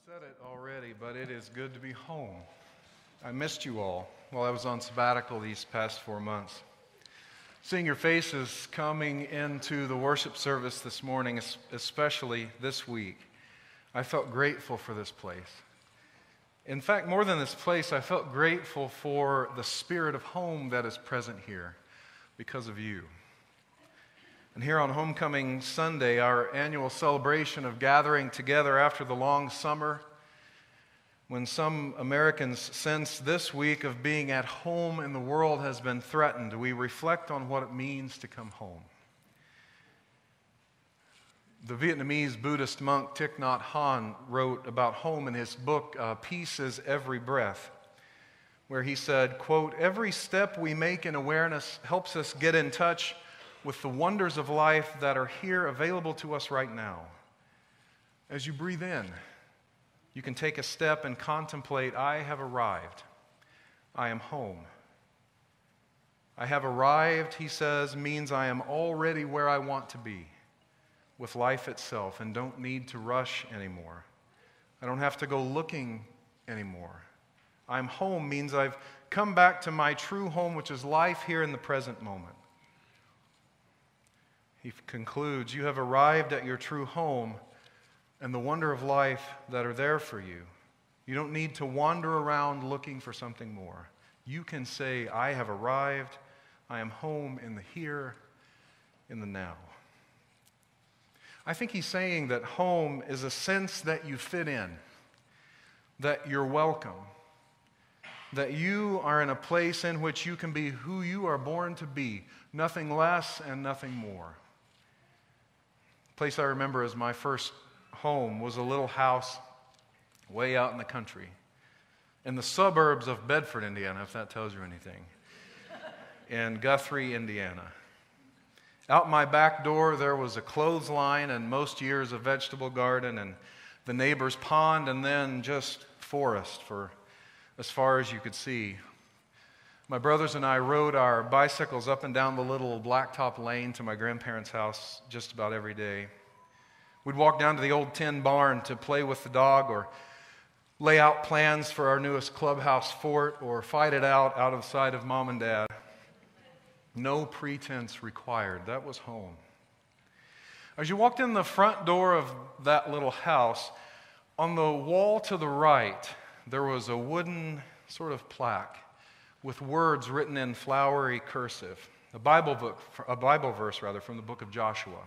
said it already, but it is good to be home. I missed you all while I was on sabbatical these past 4 months. Seeing your faces coming into the worship service this morning, especially this week, I felt grateful for this place. In fact, more than this place, I felt grateful for the spirit of home that is present here because of you. And here on Homecoming Sunday, our annual celebration of gathering together after the long summer, when some Americans sense this week of being at home in the world has been threatened, we reflect on what it means to come home. The Vietnamese Buddhist monk Thich Nhat Hanh wrote about home in his book, Peace is Every Breath, where he said, quote, "Every step we make in awareness helps us get in touch with the wonders of life that are here available to us right now. As you breathe in, you can take a step and contemplate, I have arrived. I am home. I have arrived, he says, means I am already where I want to be with life itself and don't need to rush anymore. I don't have to go looking anymore. I'm home means I've come back to my true home, which is life here in the present moment." He concludes, you have arrived at your true home and the wonder of life that are there for you. You don't need to wander around looking for something more. You can say, I have arrived. I am home in the here, in the now. I think he's saying that home is a sense that you fit in, that you're welcome, that you are in a place in which you can be who you are born to be, nothing less and nothing more. The place I remember as my first home was a little house way out in the country, in the suburbs of Bedford, Indiana, if that tells you anything, in Guthrie, Indiana. Out my back door, there was a clothesline and most years a vegetable garden and the neighbor's pond and then just forest for as far as you could see. My brothers and I rode our bicycles up and down the little blacktop lane to my grandparents' house just about every day. We'd walk down to the old tin barn to play with the dog or lay out plans for our newest clubhouse fort or fight it out of sight of mom and dad. No pretense required. That was home. As you walked in the front door of that little house, on the wall to the right, there was a wooden sort of plaque with words written in flowery cursive, a Bible verse from the book of Joshua.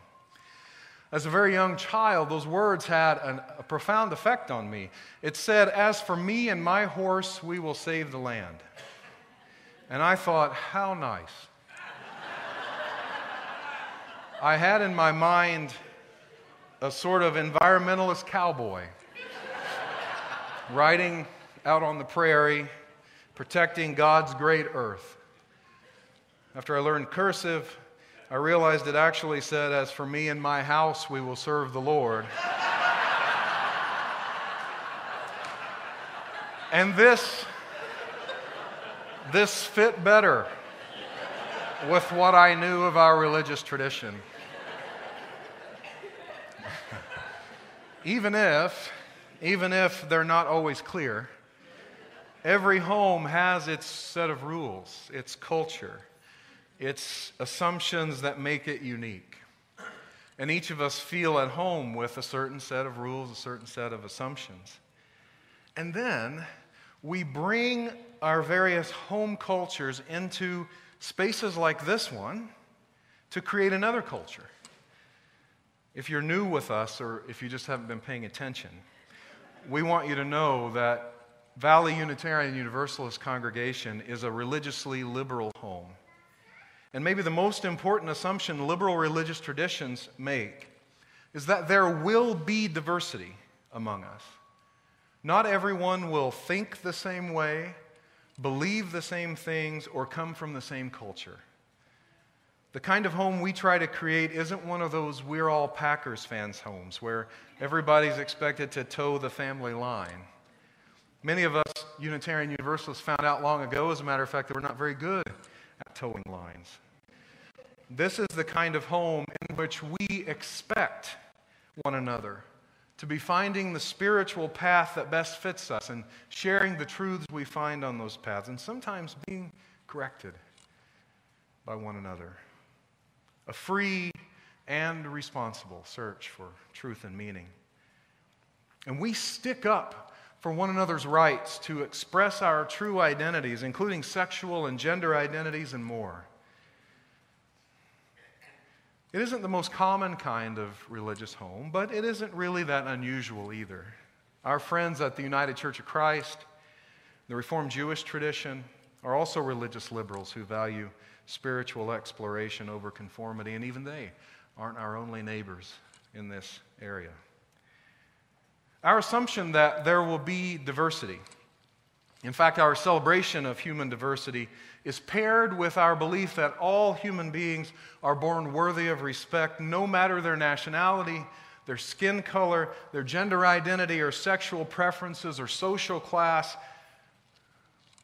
As a very young child, those words had a profound effect on me. It said, "As for me and my horse, we will save the land." And I thought, how nice. I had in my mind a sort of environmentalist cowboy riding out on the prairie, protecting God's great earth. After I learned cursive, I realized it actually said, "As for me and my house, we will serve the Lord." And this fit better with what I knew of our religious tradition. Even if they're not always clear, every home has its set of rules, its culture, its assumptions that make it unique. And each of us feel at home with a certain set of rules, a certain set of assumptions. And then we bring our various home cultures into spaces like this one to create another culture. If you're new with us or if you just haven't been paying attention, we want you to know that Valley Unitarian Universalist Congregation is a religiously liberal home. And maybe the most important assumption liberal religious traditions make is that there will be diversity among us. Not everyone will think the same way, believe the same things, or come from the same culture. The kind of home we try to create isn't one of those we're all Packers fans homes where everybody's expected to toe the family line. Many of us Unitarian Universalists found out long ago, as a matter of fact, that we're not very good at towing lines. This is the kind of home in which we expect one another to be finding the spiritual path that best fits us and sharing the truths we find on those paths, and sometimes being corrected by one another. A free and responsible search for truth and meaning. And we stick up for one another's rights to express our true identities, including sexual and gender identities and more. It isn't the most common kind of religious home, but it isn't really that unusual either. Our friends at the United Church of Christ, the Reformed Jewish tradition, are also religious liberals who value spiritual exploration over conformity, and even they aren't our only neighbors in this area. Our assumption that there will be diversity, in fact, our celebration of human diversity, is paired with our belief that all human beings are born worthy of respect, no matter their nationality, their skin color, their gender identity, or sexual preferences, or social class,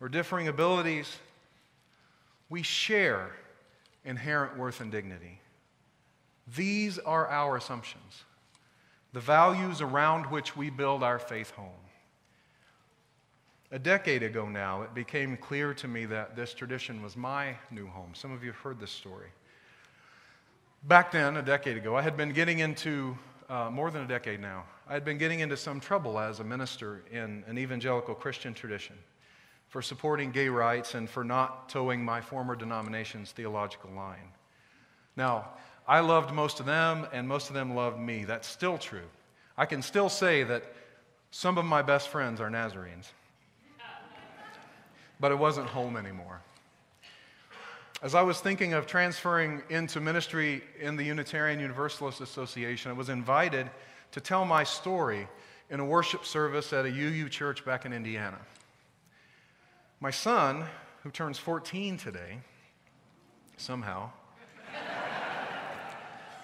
or differing abilities. We share inherent worth and dignity. These are our assumptions, the values around which we build our faith home. A decade ago now, it became clear to me that this tradition was my new home. Some of you have heard this story. Back then, a decade ago, I had been getting into, more than a decade now, I had been getting into some trouble as a minister in an evangelical Christian tradition for supporting gay rights and for not towing my former denomination's theological line. Now, I loved most of them, and most of them loved me. That's still true. I can still say that some of my best friends are Nazarenes. But it wasn't home anymore. As I was thinking of transferring into ministry in the Unitarian Universalist Association, I was invited to tell my story in a worship service at a UU church back in Indiana. My son, who turns 14 today, somehow,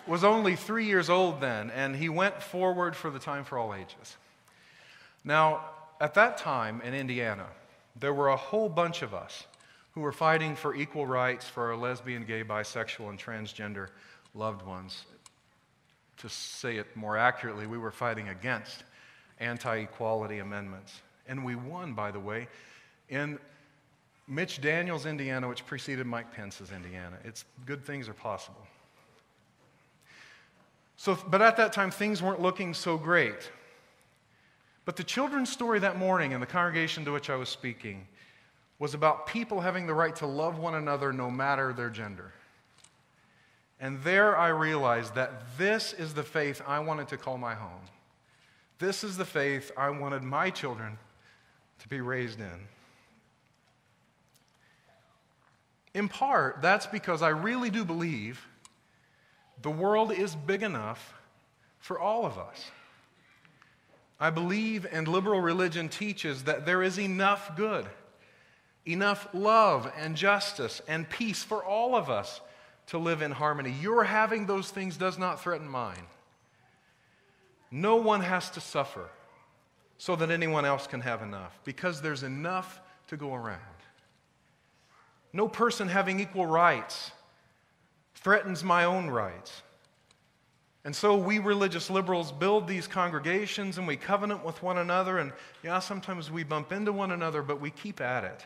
was only 3 years old then, and he went forward for the time for all ages. Now, at that time in Indiana, there were a whole bunch of us who were fighting for equal rights for our lesbian, gay, bisexual, and transgender loved ones. To say it more accurately, we were fighting against anti-equality amendments. And we won, by the way, in Mitch Daniels' Indiana, which preceded Mike Pence's Indiana. It's good things are possible. But at that time, things weren't looking so great. But the children's story that morning in the congregation to which I was speaking was about people having the right to love one another no matter their gender. And there I realized that this is the faith I wanted to call my home. This is the faith I wanted my children to be raised in. In part, that's because I really do believe the world is big enough for all of us. I believe, and liberal religion teaches, that there is enough good, enough love and justice and peace for all of us to live in harmony. Your having those things does not threaten mine. No one has to suffer so that anyone else can have enough, because there's enough to go around. No person having equal rights threatens my own rights. And so we religious liberals build these congregations and we covenant with one another, and sometimes we bump into one another, but we keep at it.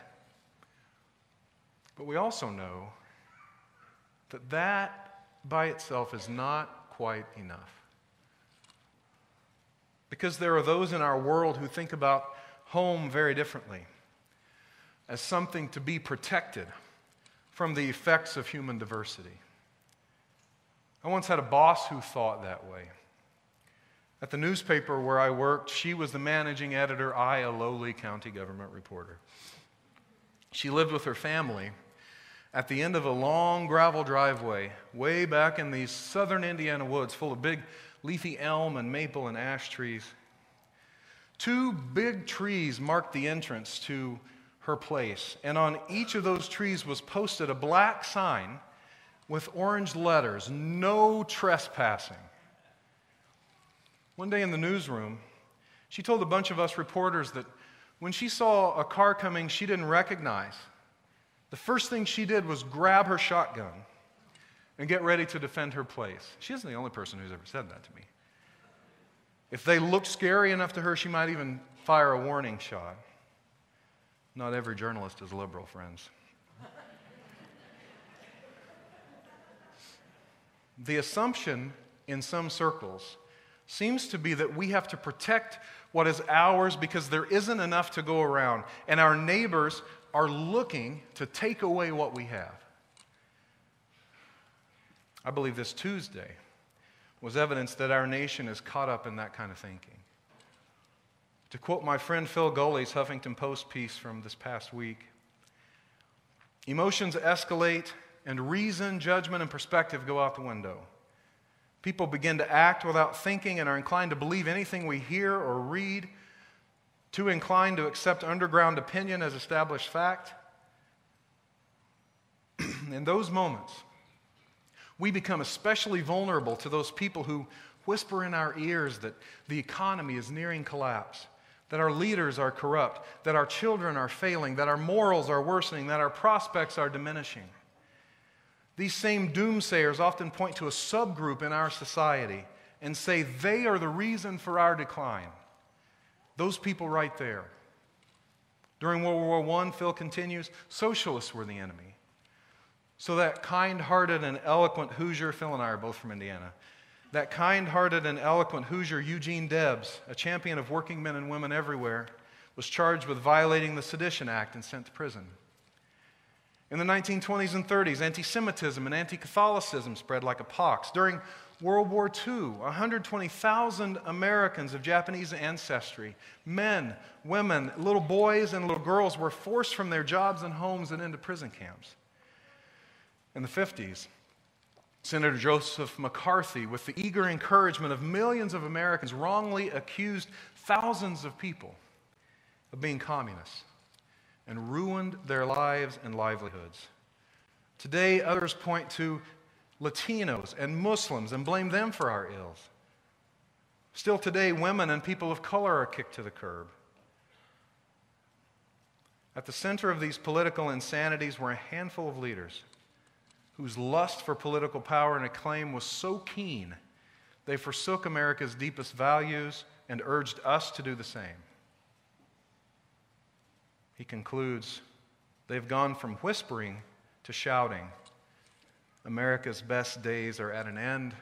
But we also know that that by itself is not quite enough. Because there are those in our world who think about home very differently, as something to be protected from the effects of human diversity. I once had a boss who thought that way. At the newspaper where I worked, she was the managing editor, I a lowly county government reporter. She lived with her family at the end of a long gravel driveway way back in these southern Indiana woods full of big leafy elm and maple and ash trees. 2 big trees marked the entrance to her place, and on each of those trees was posted a black sign with orange letters, "No trespassing." One day in the newsroom, she told a bunch of us reporters that when she saw a car coming she didn't recognize, the first thing she did was grab her shotgun and get ready to defend her place. She isn't the only person who's ever said that to me. If they look scary enough to her, she might even fire a warning shot. Not every journalist is liberal, friends. The assumption in some circles seems to be that we have to protect what is ours because there isn't enough to go around, and our neighbors are looking to take away what we have. I believe this Tuesday was evidence that our nation is caught up in that kind of thinking. To quote my friend Phil Gully's Huffington Post piece from this past week, emotions escalate and reason, judgment, and perspective go out the window. People begin to act without thinking and are inclined to believe anything we hear or read, too inclined to accept underground opinion as established fact. In those moments, we become especially vulnerable to those people who whisper in our ears that the economy is nearing collapse, that our leaders are corrupt, that our children are failing, that our morals are worsening, that our prospects are diminishing. These same doomsayers often point to a subgroup in our society and say they are the reason for our decline. Those people right there. During World War I, Phil continues, socialists were the enemy. So that kind-hearted and eloquent Hoosier, Phil and I are both from Indiana, that kind-hearted and eloquent Hoosier Eugene Debs, a champion of working men and women everywhere, was charged with violating the Sedition Act and sent to prison. In the 1920s and 30s, anti-Semitism and anti-Catholicism spread like a pox. During World War II, 120,000 Americans of Japanese ancestry, men, women, little boys, and little girls were forced from their jobs and homes and into prison camps. In the 50s, Senator Joseph McCarthy, with the eager encouragement of millions of Americans, wrongly accused thousands of people of being communists and ruined their lives and livelihoods. Today, others point to Latinos and Muslims and blame them for our ills. Still today, women and people of color are kicked to the curb. At the center of these political insanities were a handful of leaders whose lust for political power and acclaim was so keen, they forsook America's deepest values and urged us to do the same. He concludes, they've gone from whispering to shouting. America's best days are at an end.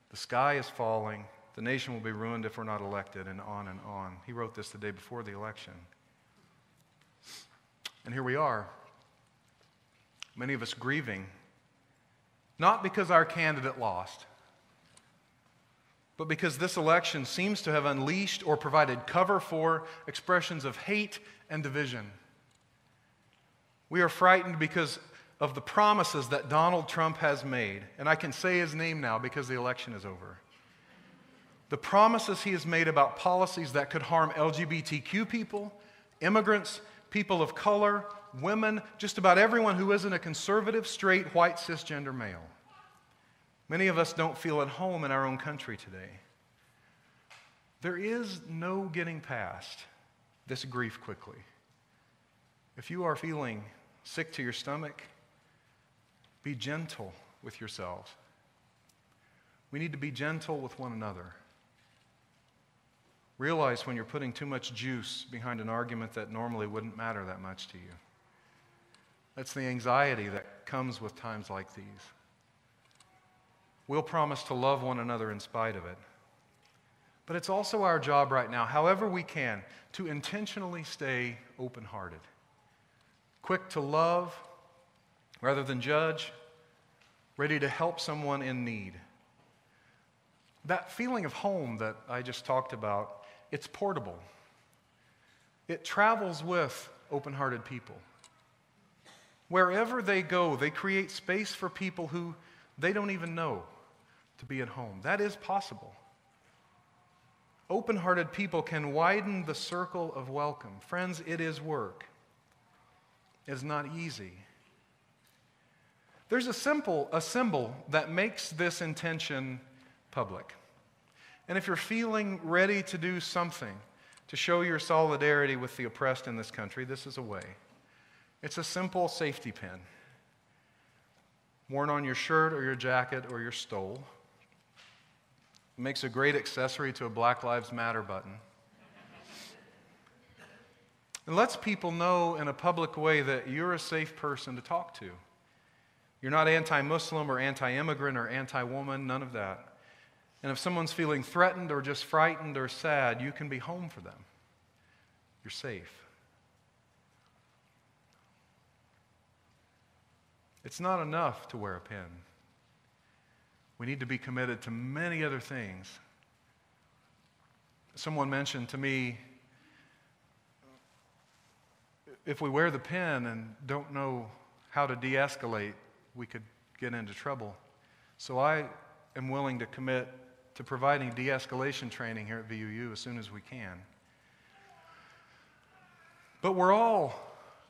The sky is falling. The nation will be ruined if we're not elected, and on and on. He wrote this the day before the election. And here we are, many of us grieving, not because our candidate lost, but because this election seems to have unleashed or provided cover for expressions of hate and division. We are frightened because of the promises that Donald Trump has made, and I can say his name now because the election is over. The promises he has made about policies that could harm LGBTQ people, immigrants, people of color, women, just about everyone who isn't a conservative, straight, white, cisgender male. Many of us don't feel at home in our own country today. There is no getting past this grief quickly. If you are feeling sick to your stomach, be gentle with yourselves. We need to be gentle with one another. Realize when you're putting too much juice behind an argument that normally wouldn't matter that much to you. That's the anxiety that comes with times like these. We'll promise to love one another in spite of it. But it's also our job right now, however we can, to intentionally stay open-hearted. Quick to love rather than judge, ready to help someone in need. That feeling of home that I just talked about, it's portable. It travels with open-hearted people. Wherever they go, they create space for people who they don't even know to be at home. That is possible. Open-hearted people can widen the circle of welcome. Friends, it is work. It's not easy. There's a symbol that makes this intention public. And if you're feeling ready to do something to show your solidarity with the oppressed in this country, this is a way. It's a simple safety pin, worn on your shirt or your jacket or your stole. It makes a great accessory to a Black Lives Matter button. It lets people know in a public way that you're a safe person to talk to. You're not anti-Muslim or anti-immigrant or anti-woman, none of that. And if someone's feeling threatened or just frightened or sad, you can be home for them. You're safe. It's not enough to wear a pin. We need to be committed to many other things. Someone mentioned to me, if we wear the pin and don't know how to de-escalate, we could get into trouble. So I am willing to commit to providing de-escalation training here at VUU as soon as we can. But we're all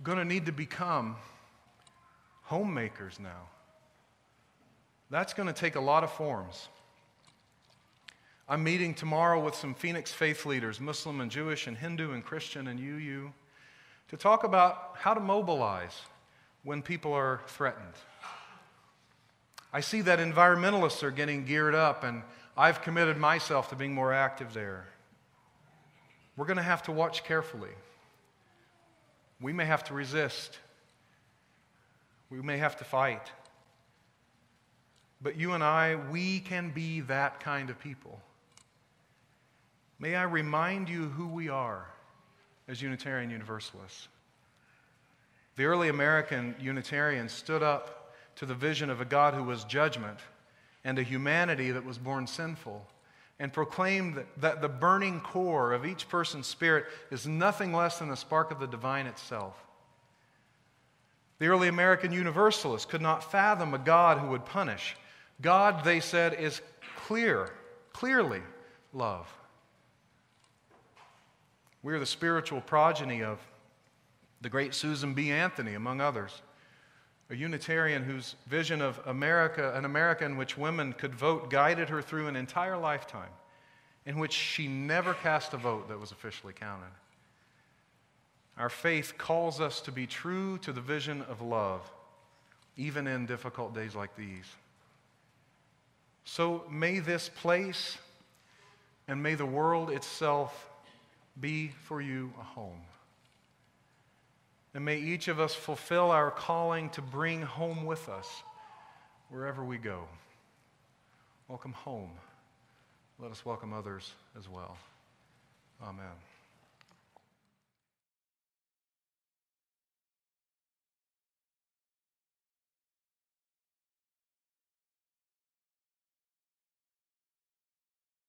going to need to become homemakers now. That's going to take a lot of forms. I'm meeting tomorrow with some Phoenix faith leaders, Muslim and Jewish and Hindu and Christian and UU, to talk about how to mobilize when people are threatened. I see that environmentalists are getting geared up, and I've committed myself to being more active there. We're going to have to watch carefully. We may have to resist. We may have to fight. But you and I, we can be that kind of people. May I remind you who we are as Unitarian Universalists. The early American Unitarians stood up to the vision of a God who was judgment and a humanity that was born sinful, and proclaimed that the burning core of each person's spirit is nothing less than the spark of the divine itself. The early American Universalists could not fathom a God who would punish. God, they said, is clearly love. We are the spiritual progeny of the great Susan B. Anthony, among others, a Unitarian whose vision of America, an America in which women could vote, guided her through an entire lifetime in which she never cast a vote that was officially counted. Our faith calls us to be true to the vision of love, even in difficult days like these. So may this place and may the world itself be for you a home. And may each of us fulfill our calling to bring home with us wherever we go. Welcome home. Let us welcome others as well. Amen.